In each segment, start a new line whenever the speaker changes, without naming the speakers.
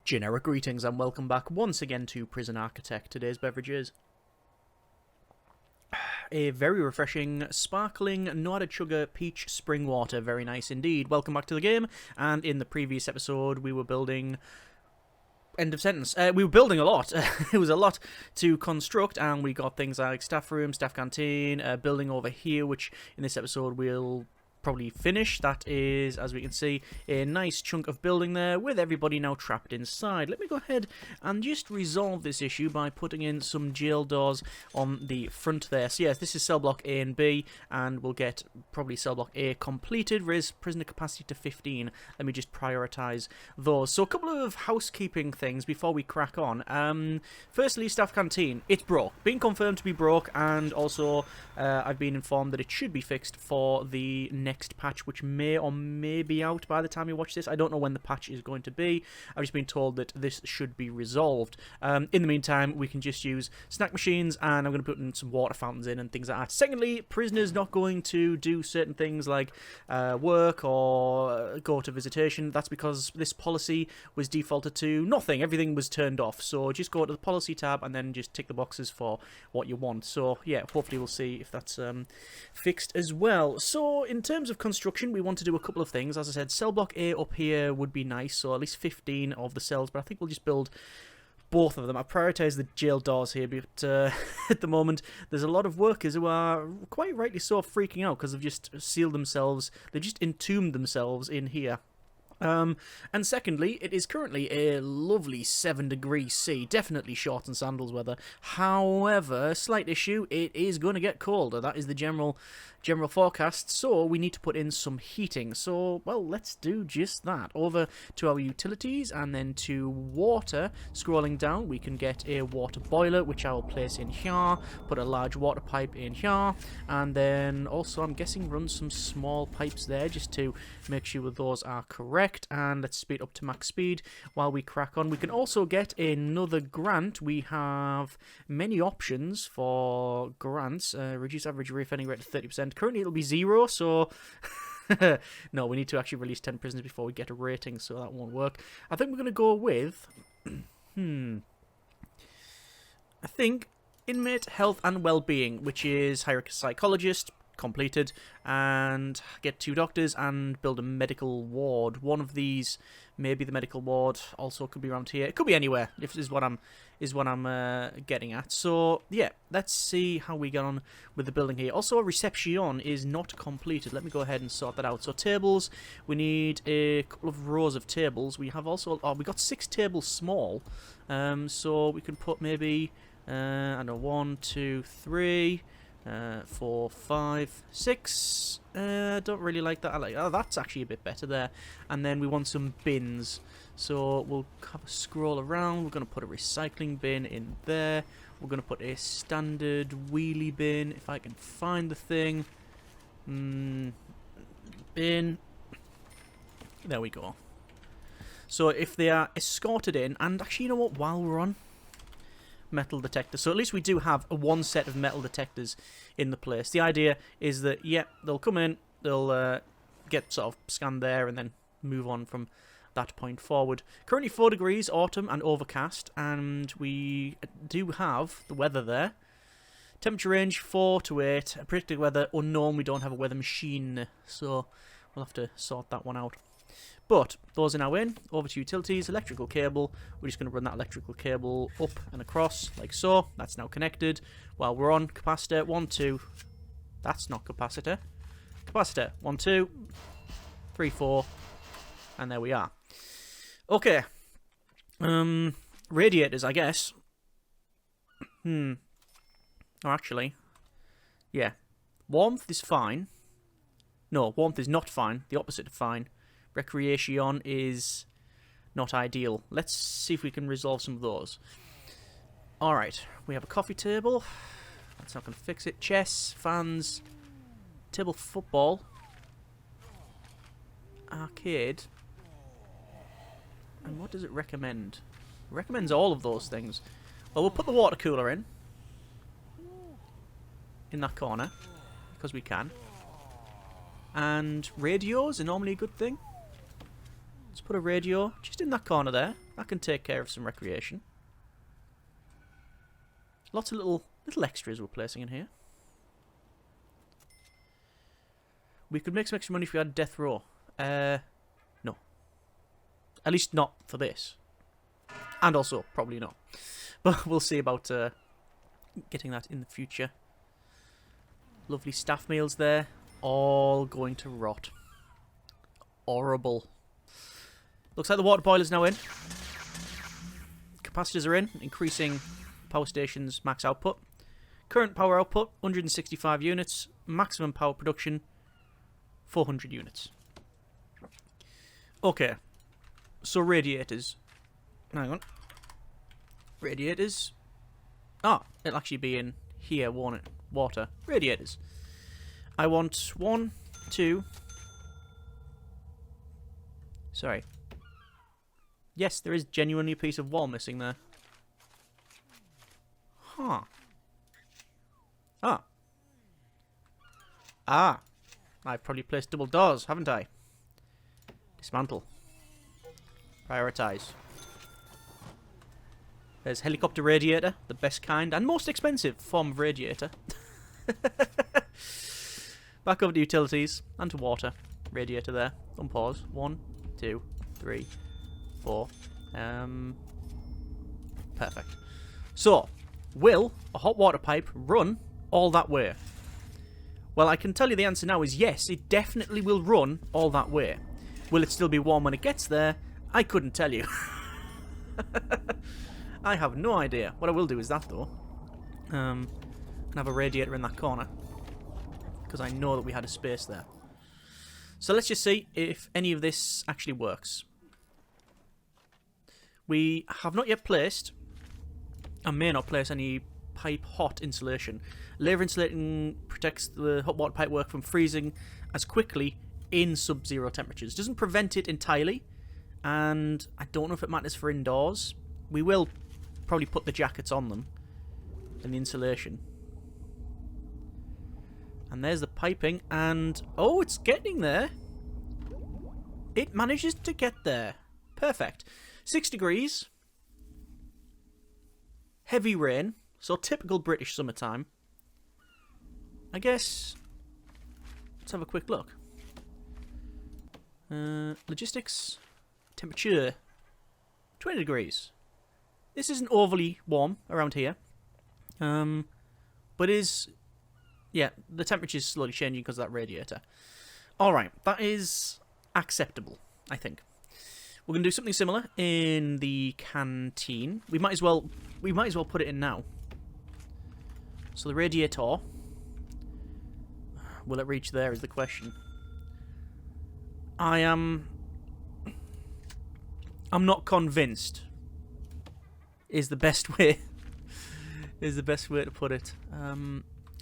Generic greetings and welcome back once again to Prison Architect. Today's beverage is a very refreshing, sparkling, no added sugar peach spring water. Very nice indeed. Welcome back to the game, and in the previous episode we were building... End of sentence. We were building a lot. It was a lot to construct, and we got things like staff room, staff canteen, building over here, which in this episode we'll probably finish. That is, as we can see, a nice chunk of building there with everybody now trapped inside. Let me go ahead and just resolve this issue by putting in some jail doors on the front there. So yes, this is cell block A and B, and we'll get probably cell block A completed. Raise prisoner capacity to 15. Let me just prioritize those. So a couple of housekeeping things before we crack on. Firstly, staff canteen. It's broke. Being confirmed to be broke, and also I've been informed that it should be fixed for the next patch, which may or may be out by the time you watch this. I don't know when the patch is going to be. I've just been told that this should be resolved. In the meantime, we can just use snack machines, and I'm going to put in some water fountains in and things like that. Secondly, prisoners not going to do certain things like work or go to visitation. That's because this policy was defaulted to nothing. Everything was turned off. So just go to the policy tab and then just tick the boxes for what you want. So yeah, hopefully we'll see if that's fixed as well. So in terms of construction, we want to do a couple of things. As I said, cell block A up here would be nice, so at least 15 of the cells, but I think we'll just build both of them. I prioritise the jail doors here, but at the moment there's a lot of workers who are quite rightly so freaking out because they've just sealed themselves, they've just entombed themselves in here. And secondly, it is currently a lovely 7 degrees C, definitely shorts and sandals weather. However, slight issue, it is going to get colder. That is the general forecast, so we need to put in some heating. So, well, let's do just that. Over to our utilities, and then to water. Scrolling down, we can get a water boiler, which I will place in here, put a large water pipe in here, and then also, I'm guessing, run some small pipes there, just to make sure those are correct. And let's speed up to max speed while we crack on. We can also get another grant. We have many options for grants. Reduce average reoffending rate to 30%. Currently it'll be 0, so no, we need to actually release 10 prisoners before we get a rating, so that won't work. I think we're going to go with I think inmate health and well-being, which is hire a psychologist, completed, and get 2 doctors and build a medical ward. One of these, maybe the medical ward, also could be around here. It could be anywhere. If is what I'm getting at. So yeah, let's see how we get on with the building here. Also, reception is not completed. Let me go ahead and sort that out. So tables, we need a couple of rows of tables. We have also we got 6 tables small. So we can put maybe I don't know, 1, 2, 3. 4, 5, 6. Don't really like that. I like, oh, that's actually a bit better there. And then we want some bins. So we'll have a scroll around. We're going to put a recycling bin in there. We're going to put a standard wheelie bin, if I can find the thing. Bin. There we go. So if they are escorted in, and actually, you know what, while we're on metal detector, so at least we do have one set of metal detectors in the place. The idea is that, yeah, they'll come in, they'll get sort of scanned there, and then move on from that point forward. Currently 4 degrees, autumn, and overcast, and we do have the weather there. Temperature range 4 to 8, predicted weather unknown. We don't have a weather machine, so we'll have to sort that one out. But those are now in. Over to utilities, electrical cable. We're just going to run that electrical cable up and across, like so. That's now connected. While we're on capacitor, 1, 2. That's not capacitor. Capacitor, 1, 2, 3, 4. And there we are. Okay. Radiators, I guess. Oh, actually. Yeah. Warmth is fine. No, warmth is not fine. The opposite of fine. Recreation is not ideal. Let's see if we can resolve some of those. Alright, we have a coffee table. That's not going to fix it. Chess, fans, table football, arcade. And what does it recommend? It recommends all of those things. Well, we'll put the water cooler in that corner, because we can. And radios are normally a good thing. Let's put a radio just in that corner there. That can take care of some recreation. Lots of little extras we're placing in here. We could make some extra money if we had death row. No. At least not for this. And also, probably not. But we'll see about getting that in the future. Lovely staff meals there. All going to rot. Horrible. Looks like the water boiler's now in. Capacitors are in, increasing power station's max output. Current power output, 165 units. Maximum power production, 400 units. Okay. So radiators. Hang on. Radiators. Ah, it'll actually be in here, won't it? Water. Radiators. I want 1, 2. Sorry. Yes, there is genuinely a piece of wall missing there. Huh. Ah. Ah. I've probably placed double doors, haven't I? Dismantle. Prioritise. There's helicopter radiator, the best kind and most expensive form of radiator. Back over to utilities and to water. Radiator there. Unpause. 1, 2, 3, 4. Perfect. So, will a hot water pipe run all that way? Well, I can tell you the answer now is yes, it definitely will run all that way. Will it still be warm when it gets there? I couldn't tell you. I have no idea. What I will do is that, though. And have a radiator in that corner. Because I know that we had a space there. So let's just see if any of this actually works. We have not yet placed, and may not place, any pipe hot insulation. Layer insulating protects the hot water pipe work from freezing as quickly in sub-zero temperatures. Doesn't prevent it entirely, and I don't know if it matters for indoors. We will probably put the jackets on them and the insulation. And there's the piping, and oh, it's getting there. It manages to get there. Perfect. 6 degrees. Heavy rain. So typical British summertime. I guess. Let's have a quick look. Logistics. Temperature. 20 degrees. This isn't overly warm around here. But is... Yeah, the temperature's slowly changing because of that radiator. Alright, that is acceptable, I think. We're going to do something similar in the canteen. We might as well put it in now. So the radiator, will it reach there is the question. I'm not convinced is the best way to put it.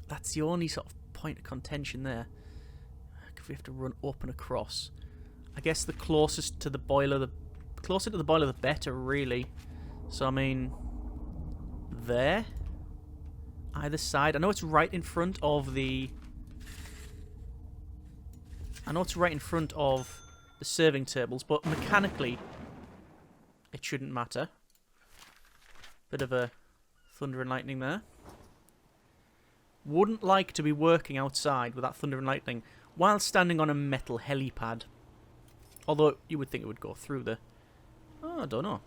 That's the only sort of point of contention there. If we have to run up and across, I guess the closest to the boiler, the closer to the boiler, the better, really. So I mean, there, either side. I know it's right in front of the. I know it's right in front of the serving tables, but mechanically, it shouldn't matter. Bit of a thunder and lightning there. Wouldn't like to be working outside with that thunder and lightning while standing on a metal helipad. Although you would think it would go through the... Oh, I don't know.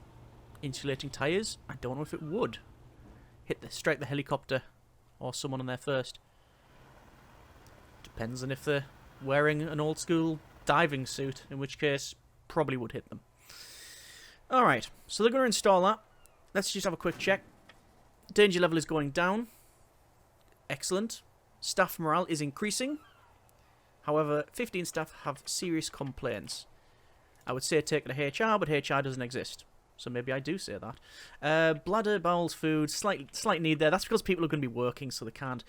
Insulating tyres? I don't know if it would. Strike the helicopter or someone on there first. Depends on if they're wearing an old school diving suit, in which case probably would hit them. Alright, so they're going to install that. Let's just have a quick check. Danger level is going down. Excellent. Staff morale is increasing. However, 15 staff have serious complaints. I would say take it to HR, but HR doesn't exist. So maybe I do say that. Bladder, bowels, food, slight need there. That's because people are going to be working, so they can't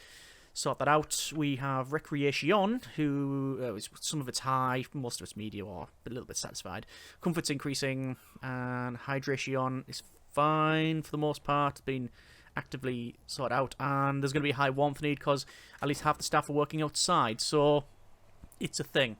sort that out. We have recreation, who some of it's high, most of it's medium, or a little bit satisfied. Comfort's increasing, and hydration is fine for the most part. It's been actively sorted out, and there's going to be a high warmth need because at least half the staff are working outside, so it's a thing.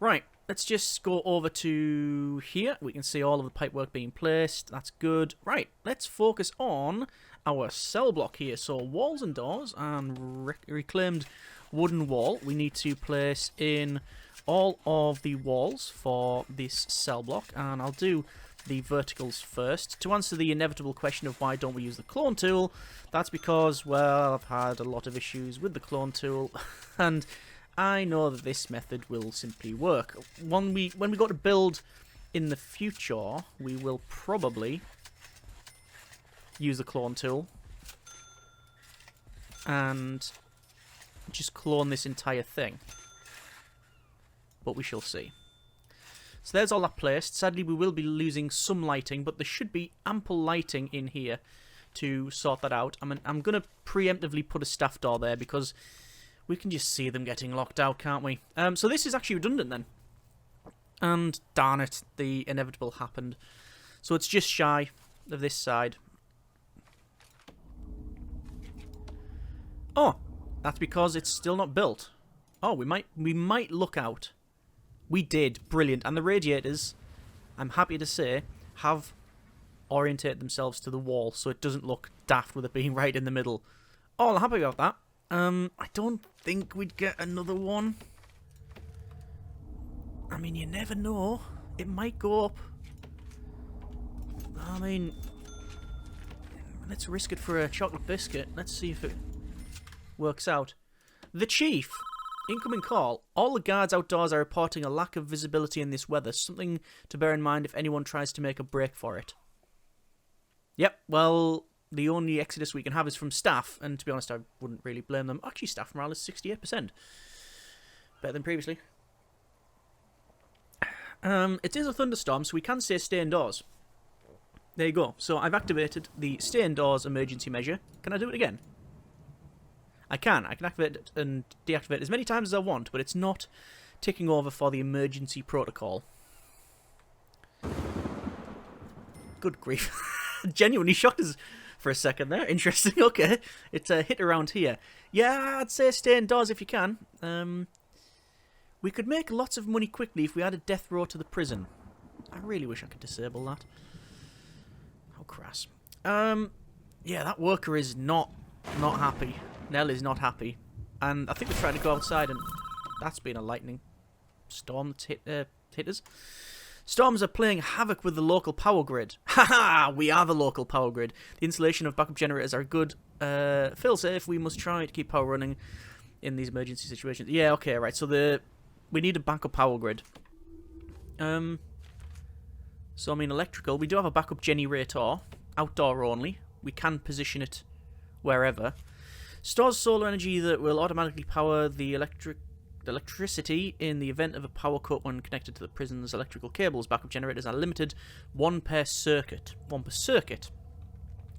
Right, let's just go over to here. We can see all of the pipework being placed. That's good. Right, let's focus on our cell block here. So walls and doors and reclaimed wooden wall. We need to place in all of the walls for this cell block, and I'll do the verticals first. To answer the inevitable question of why don't we use the clone tool, that's because, well, I've had a lot of issues with the clone tool, and I know that this method will simply work. When we go to build in the future, we will probably use the clone tool and just clone this entire thing. But we shall see. So there's all that placed. Sadly, we will be losing some lighting, but there should be ample lighting in here to sort that out. I mean, I'm going to preemptively put a staff door there because we can just see them getting locked out, can't we? So this is actually redundant then. And darn it, the inevitable happened. So it's just shy of this side. Oh, that's because it's still not built. Oh, we might look out. We did. Brilliant. And the radiators, I'm happy to say, have orientated themselves to the wall so it doesn't look daft with it being right in the middle. Oh, I'm happy about that. I don't think we'd get another one. I mean, you never know. It might go up. I mean, let's risk it for a chocolate biscuit. Let's see if it works out. The Chief. Incoming call. All the guards outdoors are reporting a lack of visibility in this weather. Something to bear in mind if anyone tries to make a break for it. Yep, well, the only exodus we can have is from staff, and to be honest, I wouldn't really blame them. Actually, staff morale is 68%. Better than previously. It is a thunderstorm, so we can say stay indoors. There you go. So I've activated the stay indoors emergency measure. Can I do it again? I can activate it and deactivate it as many times as I want, but it's not ticking over for the emergency protocol. Good grief. Genuinely shocked us for a second there. Interesting, okay. It's a hit around here. Yeah, I'd say stay indoors if you can. We could make lots of money quickly if we added death row to the prison. I really wish I could disable that. How crass. Yeah, that worker is not happy. Nell is not happy. And I think they're trying to go outside, and that's been a lightning storm that's hit us. Storms are playing havoc with the local power grid. Haha! We are the local power grid. The installation of backup generators are good. Fail-safe, we must try to keep power running in these emergency situations. Yeah, okay, right. So we need a backup power grid. So, I mean, electrical. We do have a backup generator. Outdoor only. We can position it wherever. Stores solar energy that will automatically power the electricity in the event of a power cut when connected to the prison's electrical cables. Backup generators are limited. One per circuit.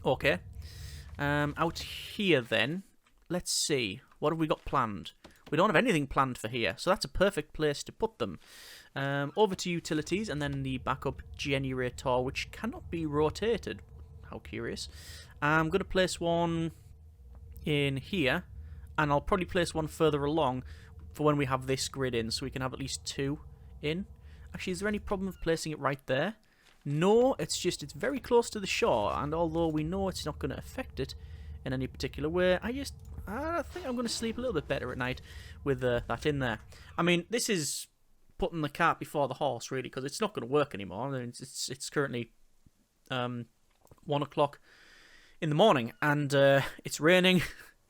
Okay. Out here then, let's see. What have we got planned? We don't have anything planned for here, so that's a perfect place to put them. Over to utilities, and then the backup generator, which cannot be rotated. How curious. I'm going to place one in here, and I'll probably place one further along for when we have this grid in, so we can have at least two in. Actually, is there any problem with placing it right there? No, it's just it's very close to the shore, and although we know it's not going to affect it in any particular way, I think I'm going to sleep a little bit better at night with that in there. I mean, this is putting the cart before the horse, really, because it's not going to work anymore. I mean, it's currently 1 o'clock in the morning, and it's raining,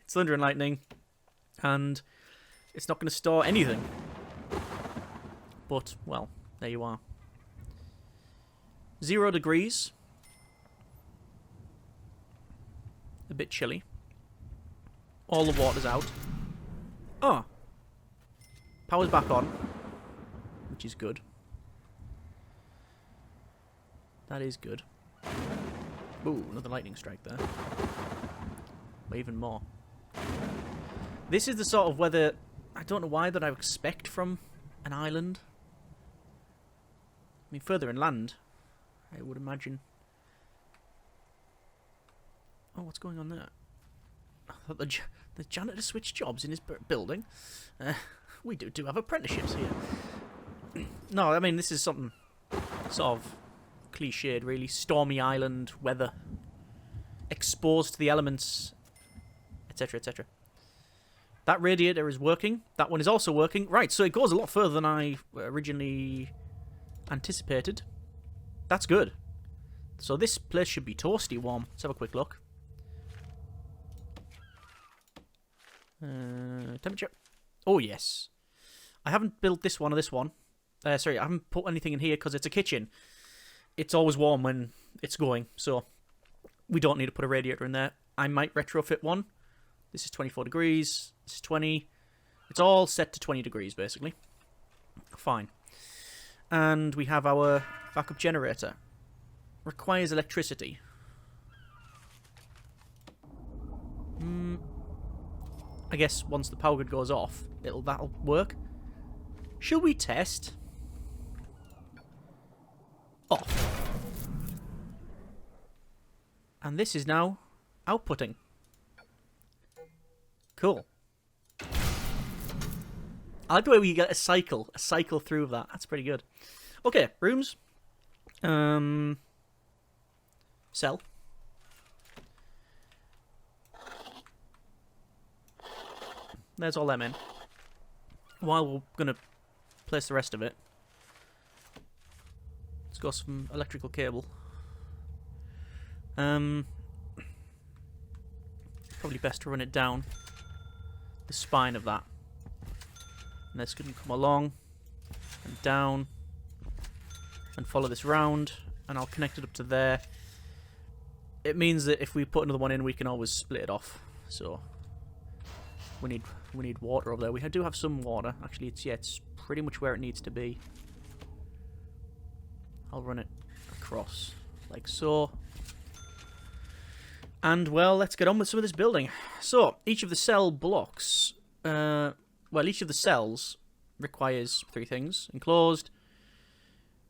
it's thunder and lightning, and it's not going to store anything. But, well, there you are. 0 degrees. A bit chilly. All the water's out. Oh! Power's back on. Which is good. That is good. Ooh, another lightning strike there. But even more. This is the sort of weather, I don't know why, that I expect from an island. I mean, further inland, I would imagine. Oh, what's going on there? I thought the janitor switched jobs in his building. We do have apprenticeships here. No, I mean, this is something sort of cliched, really. Stormy island weather. Exposed to the elements, etc., etc. That radiator is working. That one is also working. Right, so it goes a lot further than I originally anticipated. That's good. So this place should be toasty warm. Let's have a quick look. Temperature. Oh, yes. I haven't built this one or this one. Sorry, I haven't put anything in here because it's a kitchen. It's always warm when it's going, so we don't need to put a radiator in there. I might retrofit one. This is 24 degrees. This is 20. It's all set to 20 degrees, basically. Fine. And we have our backup generator. Requires electricity. I guess once the power grid goes off, that'll work. Shall we test? Off. And this is now outputting. Cool. I like the way we get a cycle through of that. That's pretty good. Okay, rooms. Cell. There's all them in. While we're going to place the rest of it, let's go some electrical cable. Probably best to run it down the spine of that. And this can come along and down and follow this round, and I'll connect it up to there. It means that if we put another one in, we can always split it off. So we need water over there. We do have some water. Actually, it's pretty much where it needs to be. I'll run it across like so. And, well, let's get on with some of this building. So, each of the cell blocks, each of the cells requires 3 things. Enclosed,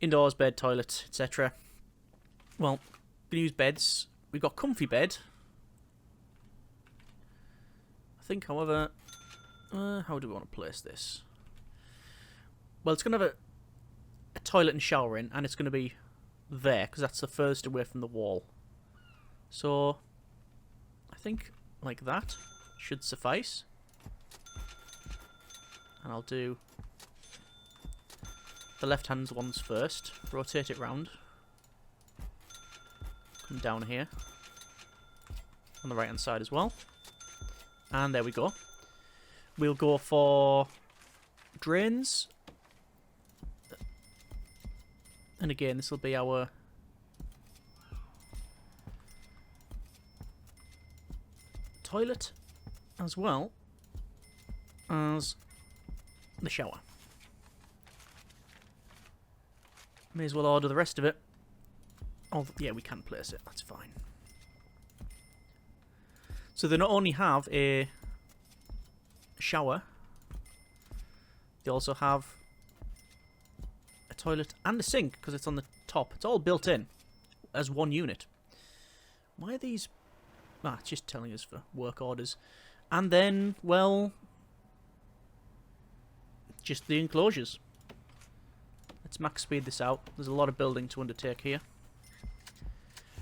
indoors, bed, toilet, etc. Well, I'm going to use beds. We've got comfy bed. I think, however, how do we want to place this? Well, it's going to have a toilet and shower in, and it's going to be there, because that's the furthest away from the wall. So I think like that should suffice. And I'll do the left-hand ones first. Rotate it round. Come down here. On the right-hand side as well. And there we go. We'll go for drains. And again, this will be our toilet as well as the shower. May as well order the rest of it. Oh, yeah, we can place it. That's fine. So they not only have a shower, they also have a toilet and a sink because it's on the top. It's all built in as one unit. Why are these... Ah, it's just telling us for work orders. And then, well, just the enclosures. Let's max speed this out. There's a lot of building to undertake here.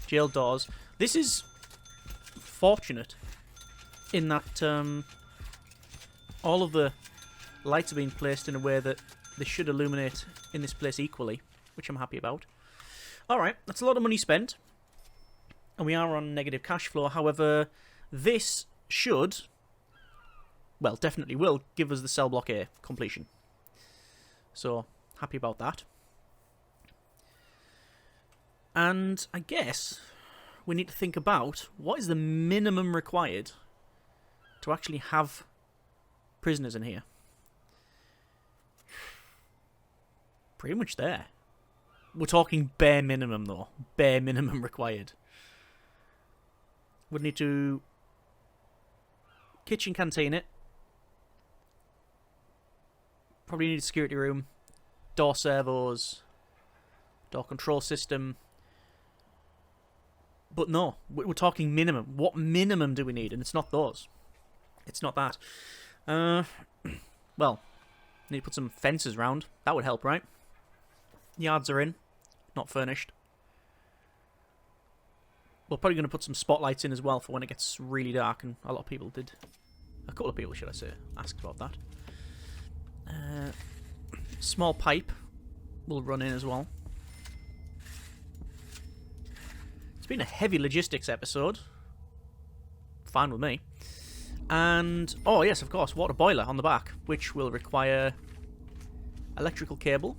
Jail doors. This is fortunate in that all of the lights are being placed in a way that they should illuminate in this place equally, which I'm happy about. Alright, that's a lot of money spent. And we are on negative cash flow. However, this should, well, definitely will give us the cell block A completion. So, happy about that. And I guess we need to think about what is the minimum required to actually have prisoners in here. Pretty much there. We're talking bare minimum, though. Bare minimum required. Would need to kitchen canteen it. Probably need a security room. Door servos. Door control system. But no, we're talking minimum. What minimum do we need? And it's not those. It's not that. Well, need to put some fences round. That would help, right? Yards are in, not furnished. We're probably going to put some spotlights in as well for when it gets really dark, and a lot of people did. A couple of people, should I say, asked about that. Small pipe will run in as well. It's been a heavy logistics episode. Fine with me. And, oh yes, of course, water boiler on the back, which will require electrical cable.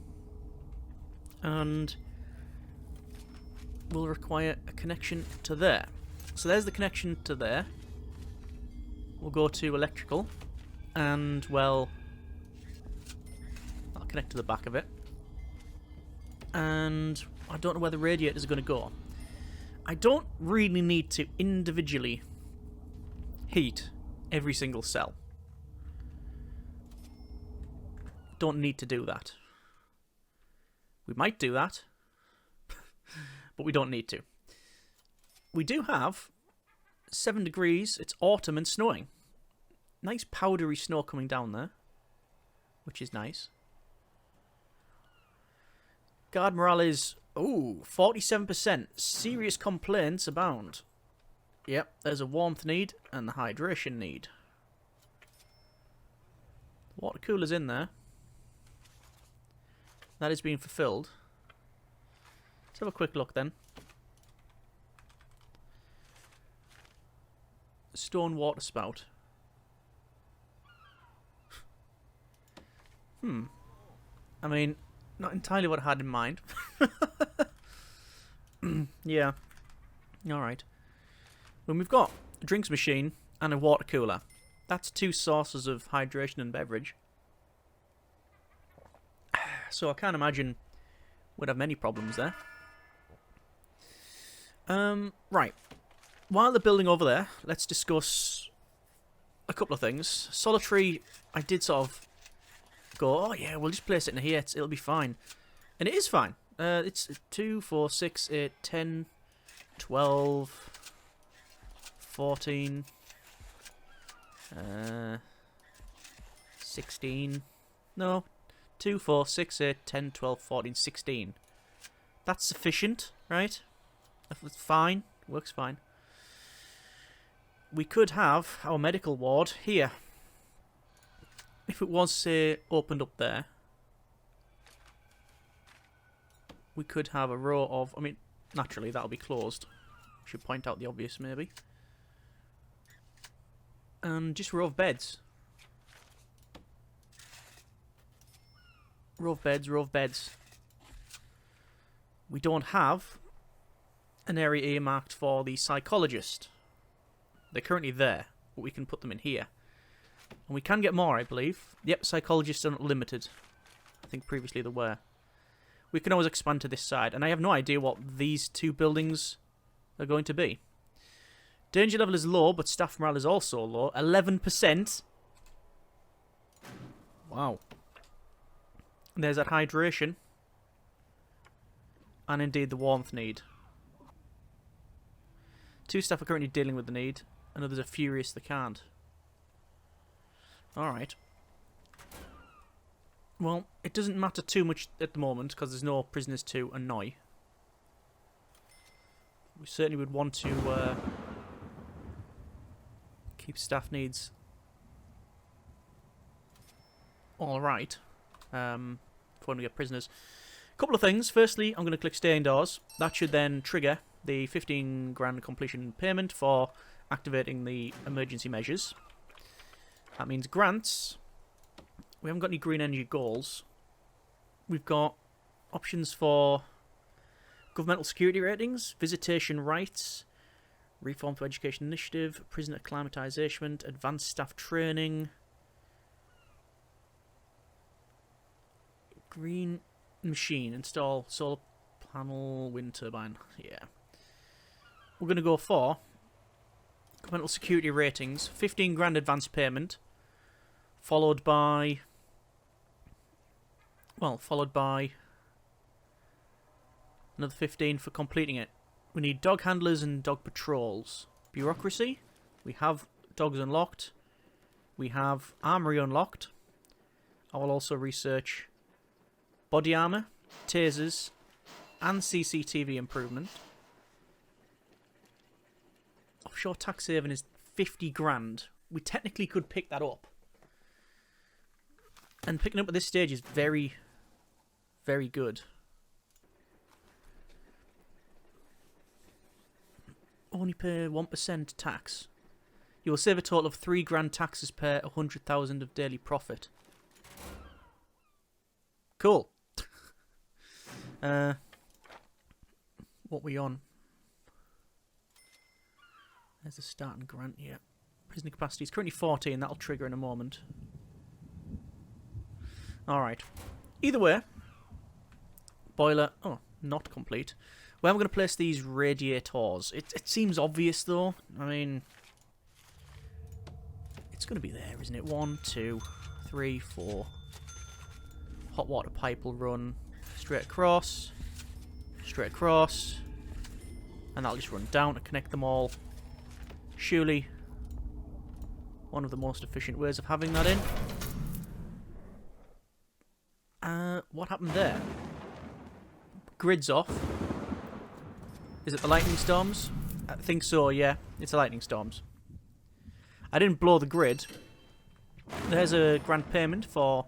And will require a connection to there. So there's the connection to there. We'll go to electrical. And, well, I'll connect to the back of it. And I don't know where the radiators are going to go. I don't really need to individually heat every single cell. Don't need to do that. We might do that, but we don't need to. We do have 7 degrees. It's autumn and snowing. Nice powdery snow coming down there, which is nice. Guard morale is, ooh, 47%. Serious complaints abound. Yep, there's a warmth need and the hydration need. Water cooler's in there. That is being fulfilled. Let's have a quick look then. Stone water spout. I mean, not entirely what I had in mind. Yeah. Alright. When we've got a drinks machine and a water cooler, that's 2 sources of hydration and beverage. So I can't imagine we'd have many problems there. Right. While they're building over there, let's discuss a couple of things. Solitary, I did sort of go, oh yeah, we'll just place it in here, it'll be fine. And it is fine. It's 2, 4, 6, 8, 10, 12, 14, 16, no, 2, 4, 6, 8, 10, 12, 14, 16. That's sufficient, right? That's fine, works fine. We could have our medical ward here. If it was, say, opened up there, we could have a row of, I mean, naturally that'll be closed. Should point out the obvious, maybe. And just row of beds. Row of beds, row of beds. We don't have an area earmarked for the psychologist. They're currently there, but we can put them in here. And we can get more, I believe. Yep, psychologists are not limited. I think previously there were. We can always expand to this side. And I have no idea what these 2 buildings are going to be. Danger level is low, but staff morale is also low. 11%. Wow. And there's that hydration. And indeed the warmth need. 2 staff are currently dealing with the need. And others are furious they can't. Alright. Well, it doesn't matter too much at the moment because there's no prisoners to annoy. We certainly would want to keep staff needs alright for when we get prisoners. A couple of things. Firstly, I'm going to click stay indoors. That should then trigger the 15 grand completion payment for activating the emergency measures. That means grants. We haven't got any green energy goals. We've got options for governmental security ratings, visitation rights, reform for education initiative, prison acclimatisation, advanced staff training, green machine, install solar panel, wind turbine. Yeah. We're going to go for governmental security ratings, 15 grand advance payment, followed by another 15 for completing it. We need dog handlers and dog patrols. Bureaucracy, we have dogs unlocked. We have armory unlocked. I will also research body armour tasers, and CCTV improvement. Offshore tax saving is 50 grand. We technically could pick that up. And picking up at this stage is very, very good. Only pay 1% tax. You will save a total of 3 grand taxes per 100,000 of daily profit. Cool. What we on? There's the starting grant here. Prisoner capacity is currently 14. That'll trigger in a moment. Alright. Either way. Boiler. Oh, not complete. Where am I going to place these radiators? It seems obvious, though. I mean, it's going to be there, isn't it? 1, 2, 3, 4. Hot water pipe will run straight across, and that'll just run down to connect them all. Surely one of the most efficient ways of having that in. What happened there? Grid's off. Is it the lightning storms? I think so, yeah. It's the lightning storms. I didn't blow the grid. There's a grant payment for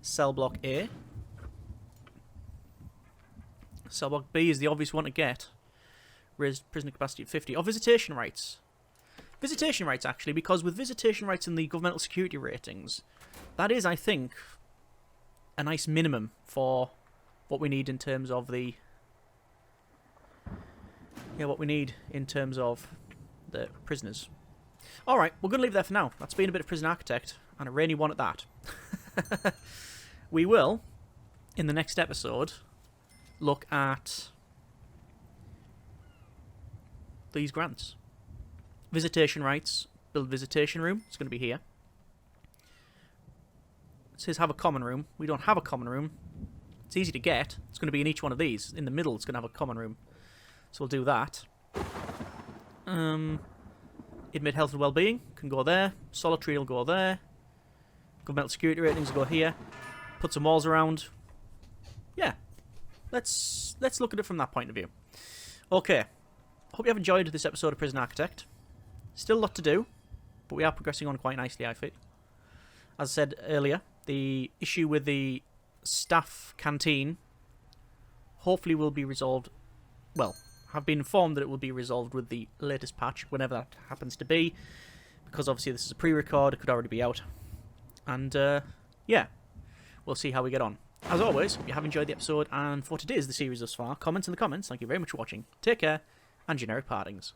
cell block A. Cell block B is the obvious one to get. Raised prisoner capacity at 50. Oh, visitation rights. Visitation rights, actually, because with visitation rights in the governmental security ratings, that is, I think, a nice minimum for what we need in terms of the... Yeah, what we need in terms of the prisoners. Alright, we're going to leave it there for now. That's been a bit of Prison Architect, and a rainy one at that. We will, in the next episode, look at these grants. Visitation rights. Build visitation room. It's going to be here. It says have a common room. We don't have a common room. It's easy to get. It's going to be in each one of these. In the middle, it's going to have a common room. So we'll do that. Inmate health and well-being can go there. Solitary will go there. Governmental security ratings will go here. Put some walls around. Yeah. Let's look at it from that point of view. Okay. Hope you have enjoyed this episode of Prison Architect. Still a lot to do, but we are progressing on quite nicely, I think. As I said earlier, the issue with the staff canteen hopefully will be resolved. Well, I've been informed that it will be resolved with the latest patch, whenever that happens to be, because obviously this is a pre-record, it could already be out. And, yeah, we'll see how we get on. As always, if you have enjoyed the episode, and for today's the series thus far, comments in the comments. Thank you very much for watching. Take care, and generic partings.